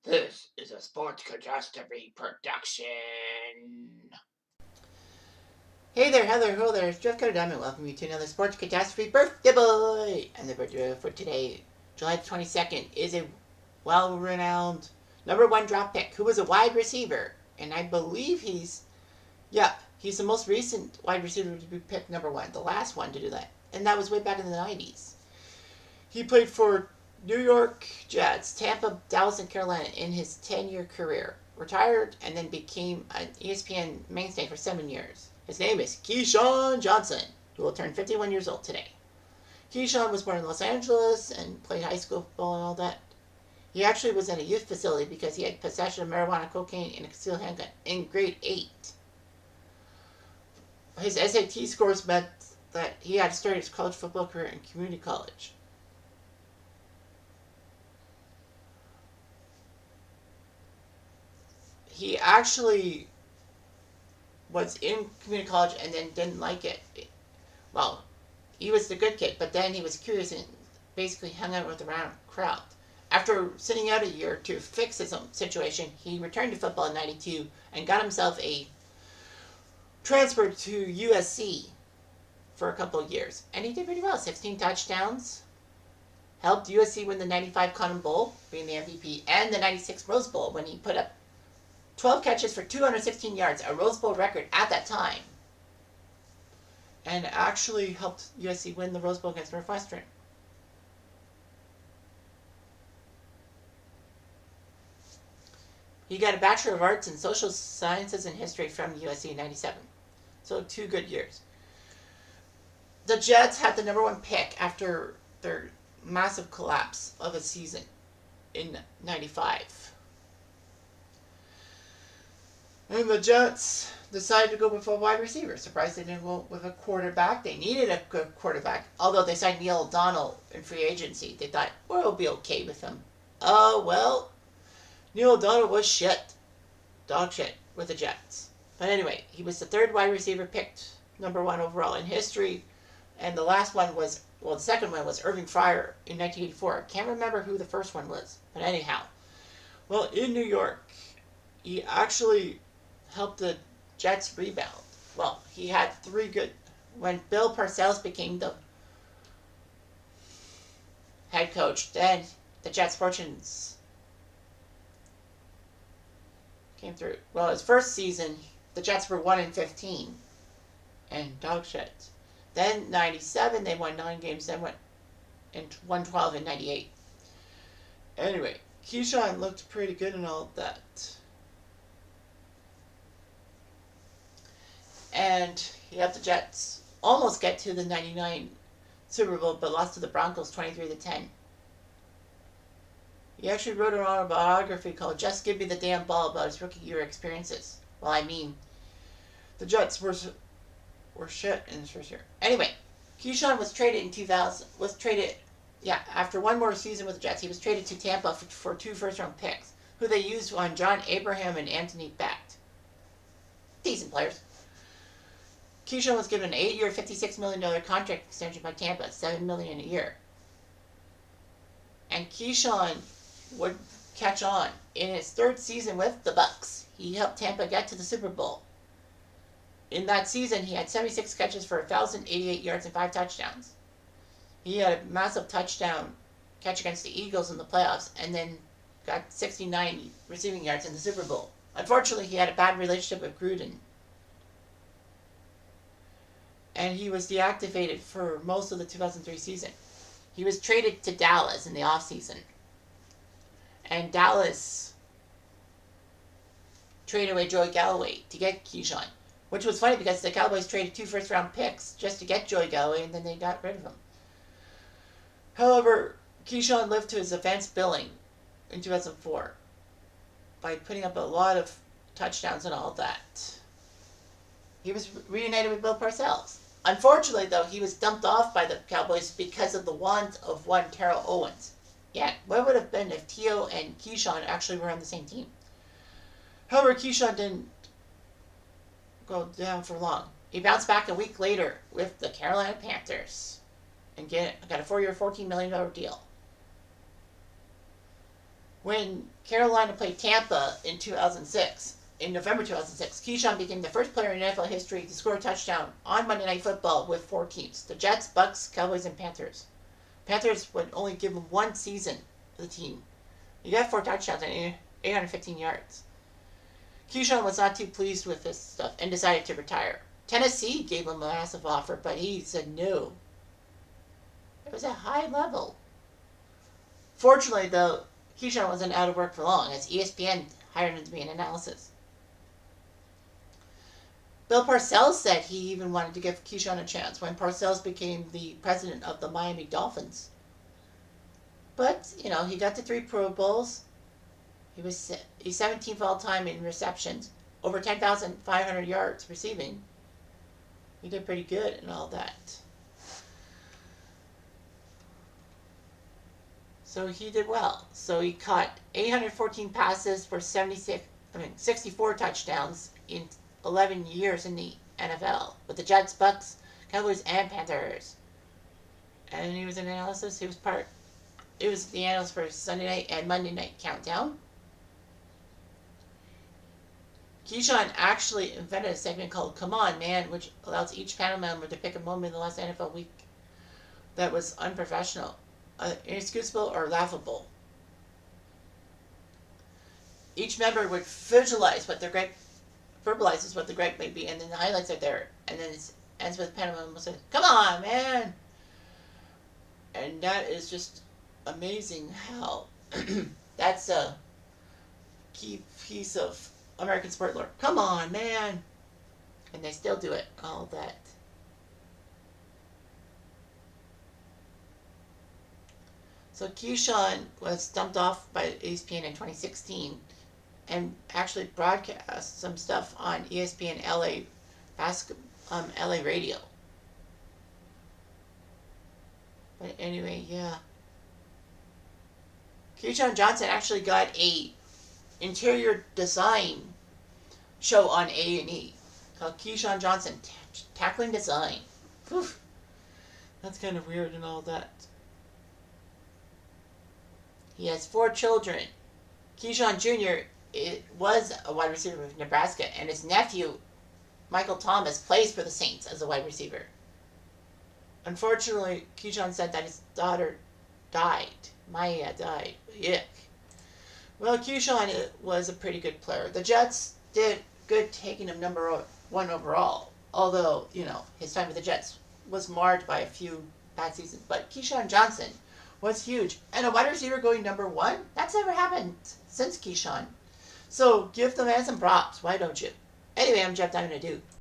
This is a Sports Catastrophe production. Hey there, Heather, ho there, it's Jeff Diamond. Welcome you to another Sports Catastrophe birthday boy. And the birthday for today, July 22nd, is a well-renowned number one draft pick who was a wide receiver. And I believe he's the most recent wide receiver to be picked number one, the last one to do that. And that was way back in the 90s. He played for New York Jets, Tampa, Dallas, and Carolina in his 10-year career. Retired and then became an ESPN mainstay for 7 years. His name is Keyshawn Johnson, who will turn 51 years old today. Keyshawn was born in Los Angeles and played high school football and all that. He actually was in a youth facility because he had possession of marijuana, cocaine, and a concealed handgun in grade 8. His SAT scores meant that he had to start his college football career in community college. He actually was in community college and then didn't like it. Well, he was the good kid, but then he was curious and basically hung out with the crowd. After sitting out a year to fix his own situation, he returned to football in 92 and got himself a transfer to USC for a couple of years. And he did pretty well, 16 touchdowns. Helped USC win the 95 Cotton Bowl, being the MVP, and the 96 Rose Bowl when he put up 12 catches for 216 yards, a Rose Bowl record at that time. And actually helped USC win the Rose Bowl against Northwestern. He got a Bachelor of Arts in Social Sciences and History from USC in 97. So 2 good years. The Jets had the number 1 pick after their massive collapse of a season in 95. And the Jets decided to go with a wide receiver. Surprised they didn't go with a quarterback. They needed a good quarterback. Although they signed Neil O'Donnell in free agency. They thought, well, we'll be okay with him. Oh, well, Neil O'Donnell was shit. Dog shit with the Jets. But anyway, he was the 3rd wide receiver picked number 1 overall in history. And the last one was, well, the second one was Irving Fryer in 1984. I can't remember who the first one was. But anyhow. Well, in New York, he actually helped the Jets rebound. Well, he had 3 good... When Bill Parcells became the head coach, then the Jets' fortunes came through. Well, his first season, the Jets were 1-15 and dog shit. Then 97, they won 9 games, then went and won 12 in 98. Anyway, Keyshawn looked pretty good and all that. And he helped the Jets almost get to the 99 Super Bowl, but lost to the Broncos 23-10. He actually wrote an autobiography called Just Give Me the Damn Ball about his rookie year experiences. Well, I mean, the Jets were shit in his first year. Anyway, Keyshawn was traded in 2000. After one more season with the Jets, he was traded to Tampa for 2 first-round picks, who they used on John Abraham and Anthony Becht. Decent players. Keyshawn was given an 8-year, $56 million contract extension by Tampa, $7 million a year. And Keyshawn would catch on. In his 3rd season with the Bucks, he helped Tampa get to the Super Bowl. In that season, he had 76 catches for 1,088 yards and 5 touchdowns. He had a massive touchdown catch against the Eagles in the playoffs, and then got 69 receiving yards in the Super Bowl. Unfortunately, he had a bad relationship with Gruden, and he was deactivated for most of the 2003 season. He was traded to Dallas in the offseason. And Dallas traded away Joey Galloway to get Keyshawn. Which was funny because the Cowboys traded 2 first-round picks just to get Joey Galloway, and then they got rid of him. However, Keyshawn lived to his advanced billing in 2004 by putting up a lot of touchdowns and all that. He was reunited with Bill Parcells. Unfortunately, though, he was dumped off by the Cowboys because of the want of one Terrell Owens. Yeah, what would have been if Tio and Keyshawn actually were on the same team? However, Keyshawn didn't go down for long. He bounced back a week later with the Carolina Panthers and got a 4-year, $14 million deal. When Carolina played Tampa in 2006, in November 2006, Keyshawn became the first player in NFL history to score a touchdown on Monday Night Football with 4 teams: the Jets, Bucks, Cowboys, and Panthers. Panthers would only give him 1 season of the team. He got 4 touchdowns and 815 yards. Keyshawn was not too pleased with this stuff and decided to retire. Tennessee gave him a massive offer, but he said no. It was a high level. Fortunately, though, Keyshawn wasn't out of work for long, as ESPN hired him to be an analysis. Bill Parcells said he even wanted to give Keyshawn a chance when Parcells became the president of the Miami Dolphins. But, he got to 3 Pro Bowls. He's 17th all time in receptions, over 10,500 yards receiving. He did pretty good and all that. So he did well. So he caught 814 passes for 64 touchdowns in 11 years in the NFL with the Jets, Bucks, Cowboys, and Panthers. And he was an analysis. He was the analyst for Sunday night and Monday night countdown. Keyshawn actually invented a segment called Come On, Man, which allows each panel member to pick a moment in the last NFL week that was unprofessional, inexcusable, or laughable. Each member would verbalizes what the gripe may be, and then the highlights are there, and then it ends with the panel member saying, "Come on, man!" And that is just amazing how that's a key piece of American sport lore. Come on, man! And they still do it, all that. So Keyshawn was dumped off by ESPN in 2016 and actually broadcast some stuff on ESPN LA LA radio. But anyway, yeah. Keyshawn Johnson actually got a interior design show on A&E called Keyshawn Johnson Tackling Design. Whew. That's kind of weird and all that. He has 4 children. Keyshawn Jr. was a wide receiver with Nebraska, and his nephew, Michael Thomas, plays for the Saints as a wide receiver. Unfortunately, Keyshawn said that his daughter died. Maya died. Yuck. Well, Keyshawn was a pretty good player. The Jets did good taking him number 1 overall, although, his time with the Jets was marred by a few bad seasons. But Keyshawn Johnson was huge. And a wide receiver going number 1? That's never happened since Keyshawn. So give the man some props. Why don't you? Anyway, I'm Jeff Diamond.